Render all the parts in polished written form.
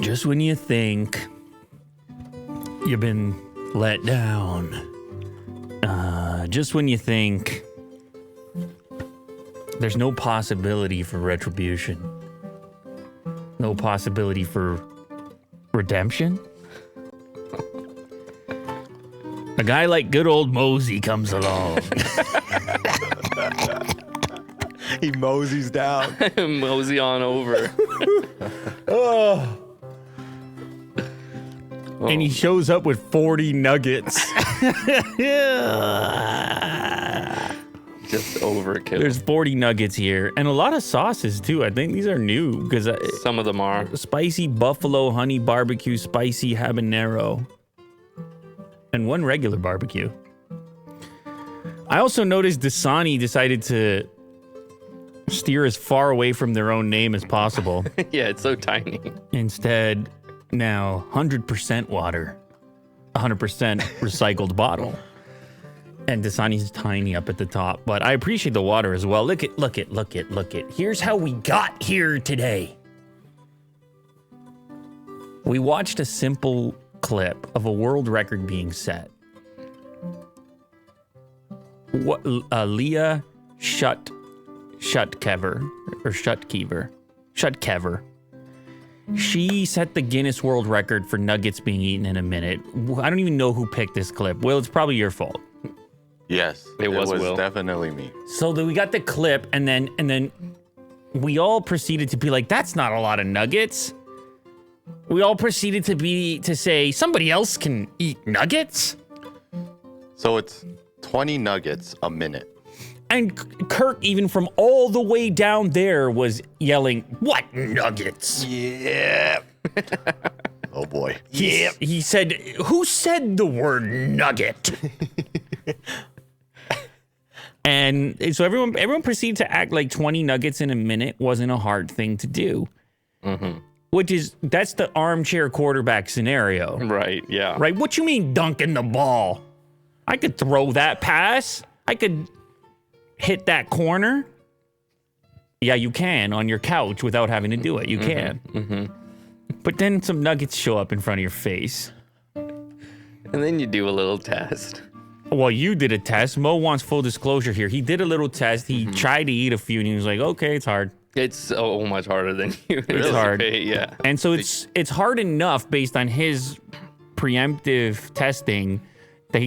Just when you think you've been let down, just when you think there's no possibility for retribution, no possibility for redemption, a guy like good old Mosey comes along. He moseys down. Mosey on over. And he shows up with 40 nuggets. Just overkill. There's 40 nuggets here. And a lot of sauces, too. I think these are new. Because some of them are. Spicy buffalo, honey barbecue, spicy habanero. And one regular barbecue. I also noticed Dasani decided to steer as far away from their own name as possible. Yeah, it's so tiny. Instead, now 100% water, 100% recycled bottle. And Dasani's tiny up at the top, but I appreciate the water as well. Look it. Here's how we got here today. We watched a simple clip of a world record being set. What Leah Shutkever. She set the Guinness World Record for nuggets being eaten in a minute. I don't even know who picked this clip. Will, it's probably your fault. Yes, it was Will. Definitely me. So we got the clip, and then we all proceeded to be like, "That's not a lot of nuggets." We all proceeded to say somebody else can eat nuggets. So it's 20 nuggets a minute. And Kirk, even from all the way down there, was yelling, "What nuggets?" Yeah. Oh boy. Yeah. He said, "Who said the word nugget?" And so everyone proceeded to act like 20 nuggets in a minute wasn't a hard thing to do. Mm-hmm. That's the armchair quarterback scenario. Right, yeah. Right? What you mean dunking the ball? I could throw that pass. I could hit that corner. Yeah, you can on your couch without having to do it. You can. Mm-hmm. But then some nuggets show up in front of your face. And then you do a little test. Well, you did a test. Mo wants full disclosure here. He did a little test. He tried to eat a few, and he was like, "Okay, it's hard." It's so much harder than you. It's hard. Yeah. And so it's hard enough based on his preemptive testing that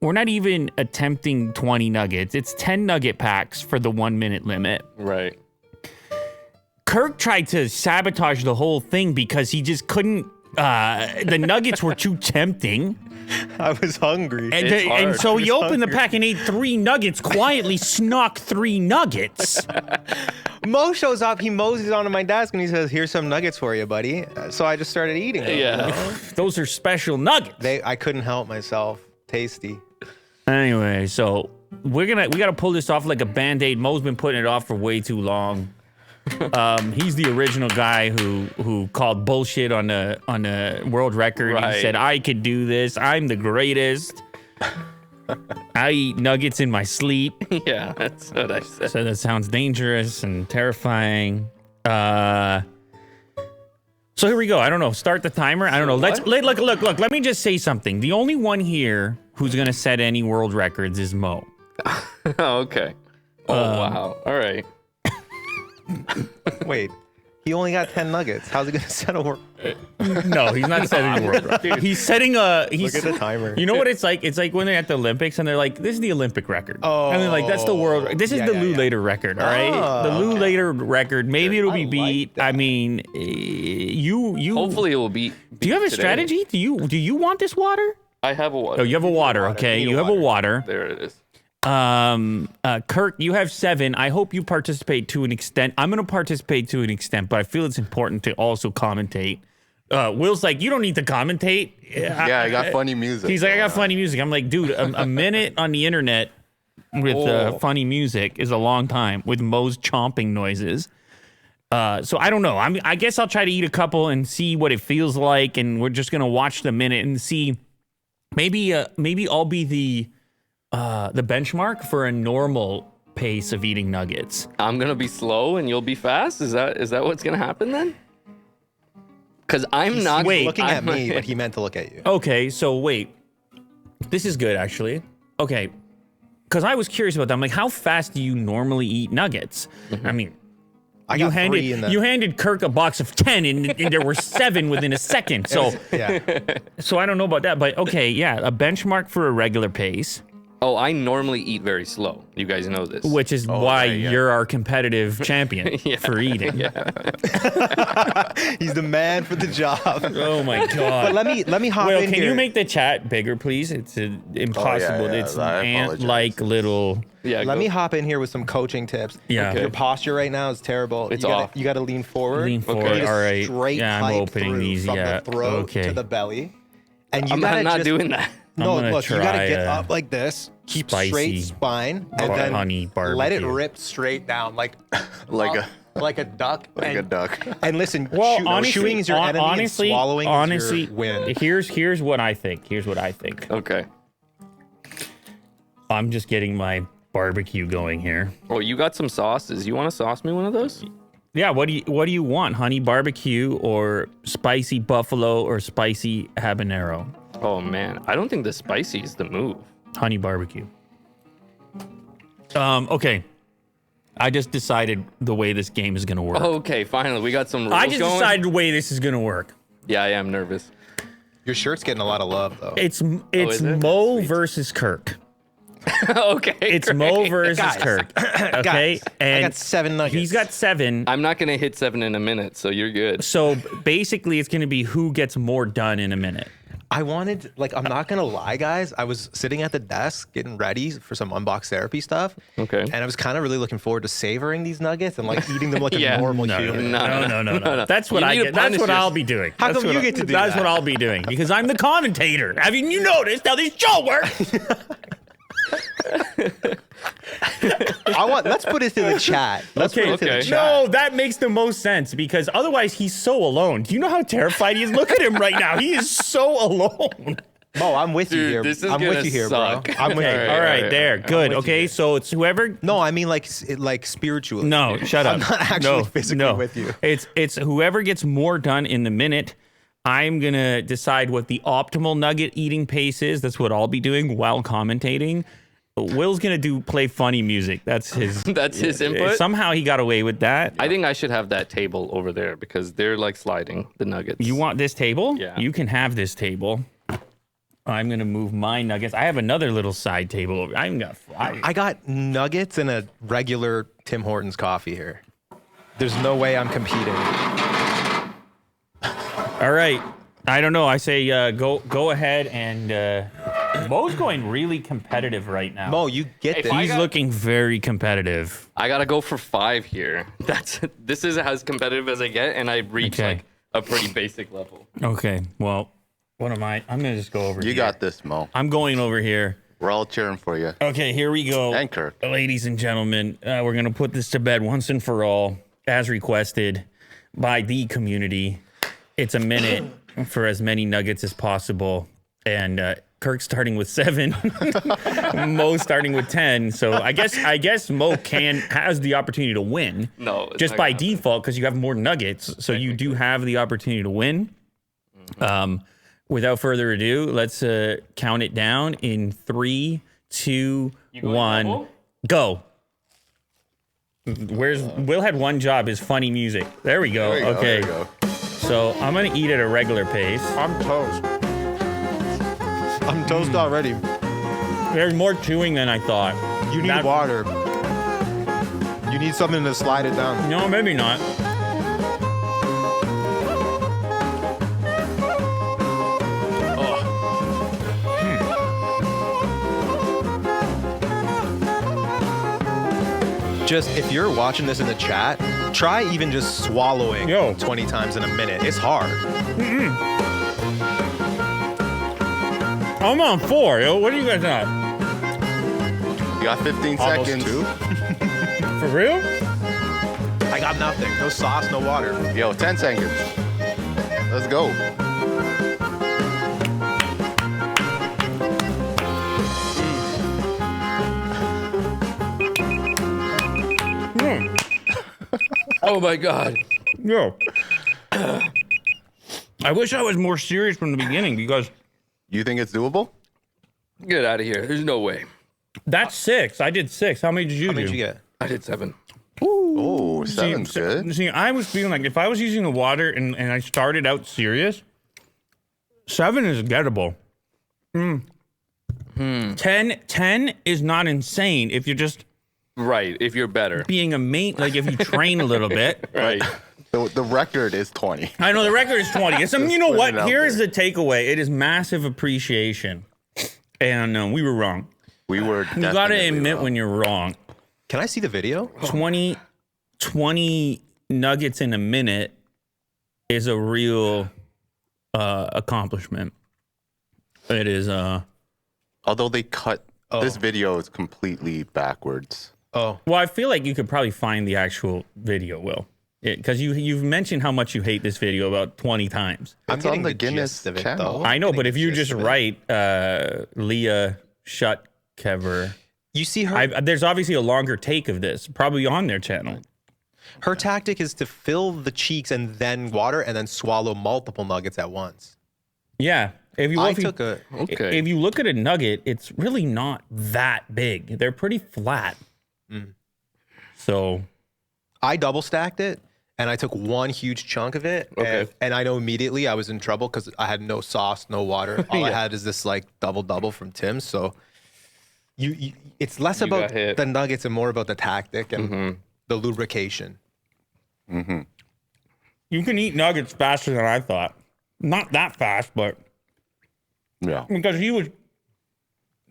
we're not even attempting 20 nuggets. It's 10 nugget packs for the 1 minute limit. Right. Kirk tried to sabotage the whole thing because he just couldn't. The nuggets were too tempting. I was hungry. And so he opened the pack and ate 3 nuggets, quietly snuck 3 nuggets. Mo shows up, he moseys onto my desk and he says, "Here's some nuggets for you, buddy." So I just started eating them. Yeah. Those are special nuggets. I couldn't help myself. Tasty. Anyway, so we gotta pull this off like a Band-Aid. Mo's been putting it off for way too long. He's the original guy who called bullshit on the world record. Right. He said, "I could do this. I'm the greatest. I eat nuggets in my sleep." Yeah, that's what I said. So that sounds dangerous and terrifying. So here we go. I don't know. Start the timer. I don't know. Look. Let me just say something. The only one here who's gonna set any world records is Mo. Oh, okay. Oh, wow. All right. Wait, he only got 10 nuggets. How's he gonna set a world? No, he's not setting a world record. He's setting a. Look at the timer. You know what it's like? It's like when they're at the Olympics and they're like, "This is the Olympic record." Oh. And they're like, "That's the world. This is the Lou Later record." All right, Oh, the Lou Later record. Maybe it'll be I like beat. that. I mean, you. Hopefully it will be. Do you have a today. strategy? Do you want this water? I have a water. Oh, you have a water. water. Okay, You need you a have a water. water. There it is. Kirk, you have 7. I hope you participate to an extent. I'm going to participate to an extent, but I feel it's important to also commentate. Will's like, "You don't need to commentate." Yeah, I got funny music. He's like, "I got funny music." I'm like, "Dude, a minute on the internet with funny music is a long time with Mo's chomping noises." So I don't know. I guess I'll try to eat a couple and see what it feels like, and we're just gonna watch the minute and see. Maybe I'll be the benchmark for a normal pace of eating nuggets. I'm gonna be slow and you'll be fast. Is that what's gonna happen then? Because I'm not looking at I'm- me, but he meant to look at you. Okay, so wait. This is good, actually. Okay. Because I was curious about that. I'm like, how fast do you normally eat nuggets? I mean, I you got 3 in the. handed Kirk a box of 10 and there were 7 within a second. So Yeah. so I don't know about that, but okay, yeah, a benchmark for a regular pace, Oh, I normally eat very slow. You guys know this. which is why right, yeah. you're our competitive champion Yeah, for eating. He's the man for the job. Oh my god. But let me hop Will, in can here. you make the chat bigger, please? It's impossible. yeah, It's an I apologize. ant-like little. Yeah. Let go. me hop in here with some coaching tips. Yeah. Okay. Your posture right now is terrible. It's you gotta, off. You got to lean forward. Lean forward. You need a All right. Straight Yeah, I'm pipe opening through these. from Yeah. the throat Okay. to the belly. And you I'm gotta not just, doing that. No, I'm gonna look, you gotta try, get up like this. Keep spicy straight spine, and then honey let it barbecue. rip straight down, like Like a like a duck. like a duck. And listen, Well, honestly, chewing is your enemy, honestly, and swallowing honestly, is your win. Here's what I think. Here's what I think. Okay. I'm just getting my barbecue going here. Oh, you got some sauces. You want to sauce me one of those? Yeah, what do you want? Honey barbecue or spicy buffalo or spicy habanero? Oh man, I don't think the spicy is the move. Honey barbecue. Okay. I just decided the way this game is gonna work. Okay, finally we got some rules I just going. decided the way this is gonna work. Yeah, I am nervous. Your shirt's getting a lot of love, though. It's is it? Mo Sweet. versus Kirk. Okay. It's great. Mo versus Guys. Kirk. Okay, Guys, and I got 7 nuggets. he's got 7. I'm not gonna hit 7 in a minute, so you're good. So basically, it's gonna be who gets more done in a minute. I wanted, like, I'm not gonna lie, guys. I was sitting at the desk getting ready for some unbox therapy stuff. Okay. And I was kind of really looking forward to savoring these nuggets and like eating them like Yeah. a normal No, human. no. That's what You I need to get. That's punish what I'll yourself. be doing. How That's come what you I- get to do That's that? what I'll be doing because I'm the commentator. Haven't you noticed how this show works? Let's put it to the chat. Let's put it to the okay. chat. No, that makes the most sense because otherwise he's so alone. Do you know how terrified he is? Look at him right now. He is so alone. Mo, I'm with you Dude, here. this is I'm with gonna you here, suck. bro. I'm with you. All right, there. Good. with you Okay, here. so it's whoever. No, I mean like spiritually. No, shut up. I'm not actually physically no. with you. It's whoever gets more done in the minute. I'm gonna decide what the optimal nugget eating pace is. That's what I'll be doing while commentating. Will's gonna play funny music. That's his. That's his input. Somehow he got away with that. I think I should have that table over there because they're like sliding the nuggets. You want this table? Yeah. You can have this table. I'm gonna move my nuggets. I have another little side table over. I even got 5. I got nuggets and a regular Tim Hortons coffee here. There's no way I'm competing. All right. I don't know. I say go ahead and Mo's going really competitive right now. Mo, you get If this. I He's got- looking very competitive. I gotta go for 5 here. This is as competitive as I get, and I reach Okay. like a pretty basic level. Okay. Well, what am I? I'm gonna just go over You here. got this, Mo. I'm going over here. We're all cheering for you. Okay, here we go. And Kirk. Ladies and gentlemen, we're going to put this to bed once and for all, as requested by the community. It's a minute for as many nuggets as possible. And Kirk starting with 7, Mo starting with 10. So I guess Mo has the opportunity to win. No, it's just not by gonna happen. default because you have more nuggets. So you do have the opportunity to win. Without further ado, let's count it down in 3, 2, going 1, double? go. Will had one job is funny music. There we go. There you go, Okay. there you go. So I'm gonna eat at a regular pace. I'm toast. I'm toast already. There's more chewing than I thought. You need That- water. You need something to slide it down. No, maybe not. Just if you're watching this in the chat, try even just swallowing Yo. 20 times in a minute. It's hard. I'm on 4. Yo, what do you guys got? You got 15 Almost seconds. 2. For real? I got nothing. No sauce, no water. Yo, 10 seconds. Let's go. Oh my God. Yo. I wish I was more serious from the beginning because You think it's doable? Get out of here. There's no way. that's 6. I did 6. How many did you How do? many did you get? I did 7. Oh, seven's good. See, I was feeling like if I was using the water and I started out serious, 7 is gettable. 10 is not insane if you're just Right. If you're better. being a mate, like if you train a little bit. Right. The record is 20. I know the record is 20. It's, you know put what? it out Here's there. the takeaway. It is massive appreciation. And we were wrong. We were. You got to admit when you're wrong. Can I see the video? 20 nuggets in a minute is a real accomplishment. It is. Although they cut this video is completely backwards. Oh, Well, I feel like you could probably find the actual video, Will. Because you've mentioned how much you hate this video about 20 times. I'm It's on getting the the Guinness gist of it, channel. though. I know, but if you Gist just of it. write Leah Shutkever, You see her. there's obviously a longer take of this, probably on their channel. Her tactic is to fill the cheeks and then water and then swallow multiple nuggets at once. Yeah. If you Okay. if you look at a nugget, it's really not that big. They're pretty flat. So I double stacked it and I took one huge chunk of it. Okay. And I know immediately I was in trouble because I had no sauce, no water. All I Yeah. had is this like double from Tim's. So you it's less You about got hit. the nuggets and more about the tactic and the lubrication. you can eat nuggets faster than I thought. Not that fast, but Yeah. because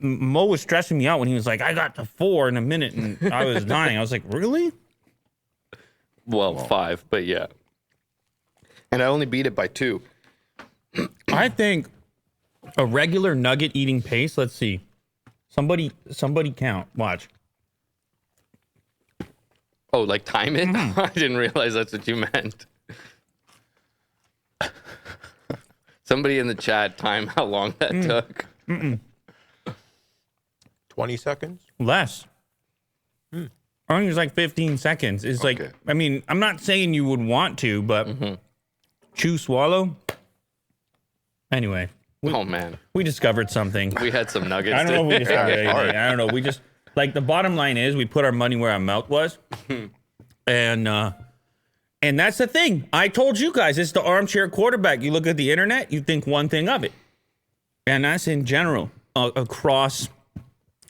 Mo was stressing me out when he was like, I got to 4 in a minute and I was dying. I was like, really? Well, 5, but yeah. And I only beat it by 2. I think a regular nugget eating pace, let's see. Somebody count. Watch. Oh, like time it? I didn't realize that's what you meant. Somebody in the chat time how long that took. 20 seconds. Less. I think it was like 15 seconds. It's like, Okay. I mean, I'm not saying you would want to, but chew, swallow. Anyway, Oh man, we discovered something. we had some nuggets. I don't know if we today. discovered Yeah, anything. I don't know. We just, like, the bottom line is we put our money where our mouth was. And that's the thing. I told you guys, it's the armchair quarterback. You look at the internet, you think one thing of it. And that's in general, across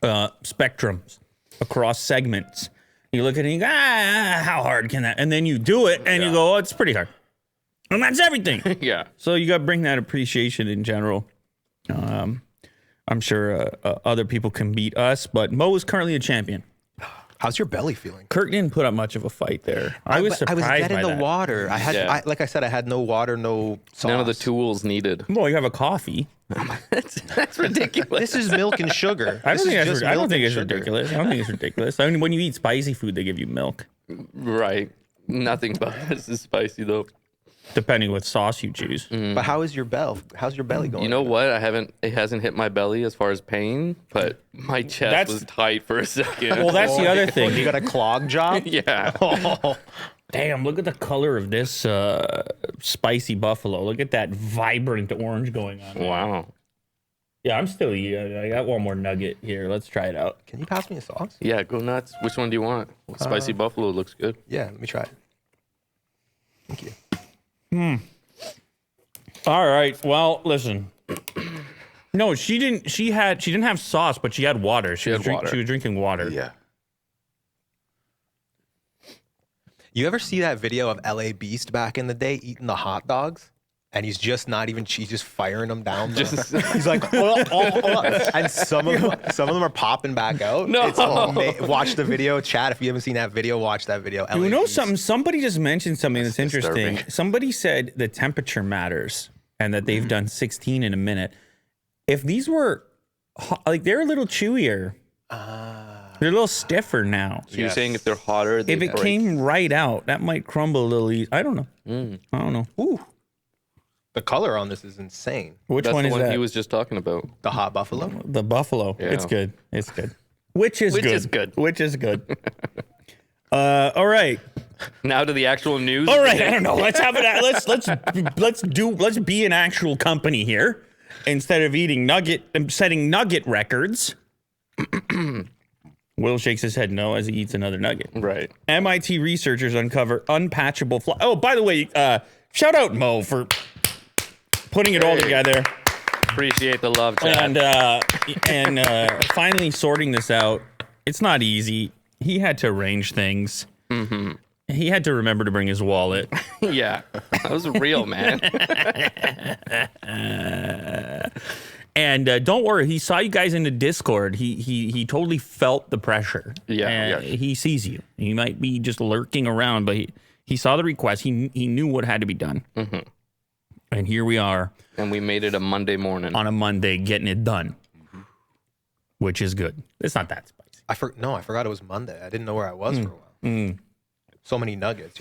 spectrums, across segments. You look at it and you go, how hard can that? And then you do it and you go, oh, it's pretty hard. And that's everything. Yeah. So you got to bring that appreciation in general. I'm sure other people can beat us, but Mo is currently a champion. How's your belly feeling? Kirk didn't put up much of a fight there. I was But surprised I was getting by the that. water. I had, Yeah. like I said, I had no water, no sauce. None of the tools needed. Well, you have a coffee. That's ridiculous. This is milk and sugar. I don't This think is that's, just I don't milk think and it's sugar. ridiculous. I don't think it's ridiculous. I mean, when you eat spicy food, they give you milk, Right. Nothing but this is spicy though. depending what sauce you choose. But how is your belly? How's your belly going? You know what? It hasn't hit my belly as far as pain, but my chest That's- was tight for a second. Well, that's the other You thing. got a clog job? yeah. Oh, Damn, look at the color of this spicy buffalo. Look at that vibrant orange going on. Wow. Yeah, I'm still eating. I got one more nugget here. Let's try it out. can you pass me a sauce? Yeah, go nuts. Which one do you want? Spicy buffalo looks good. Yeah, let me try it. Thank you. All right. Well, listen. No, she didn't. She didn't have sauce, but she had water. She had water. She was drinking water. Yeah. You ever see that video of LA Beast back in the day eating the hot dogs? And he's just not even, he's just firing them down. He's like, oh. And some of them are popping back out. No. Watch the video, chat. If you haven't seen that video, watch that video. You LA know Beast. something? Somebody just mentioned something that's interesting. disturbing. Somebody said the temperature matters and that they've done 16 in a minute. If these were like they're a little chewier, they're a little stiffer now. So you're saying if they're hotter, they If it break. came right out, that might crumble a little easy. I don't know. I don't know. Ooh. The color on this is insane. Which That's one the is one that? he was just talking about. The hot buffalo. The buffalo. Yeah. It's good. It's good. Which is Which good. is good. Which is good. All right. Now to the actual news. All right, I don't know. Let's have it. Let's be an actual company here instead of setting nugget records. Will shakes his head no as he eats another nugget. Right. MIT researchers uncover unpatchable flaw. Oh, by the way, shout out Mo for putting it all together Appreciate the love, Chad. and finally sorting this out. It's not easy. He had to arrange things. Mm-hmm. He had to remember to bring his wallet. Yeah, that was real, man. And don't worry, he saw you guys in the Discord. He totally felt the pressure. Yeah, He sees you. He might be just lurking around, but he saw the request. He knew what had to be done. Mm-hmm. And here we are. And we made it a Monday morning. On a Monday, getting it done, which is good. It's not that spicy. I forgot it was Monday. I didn't know where I was for a while. So many nuggets,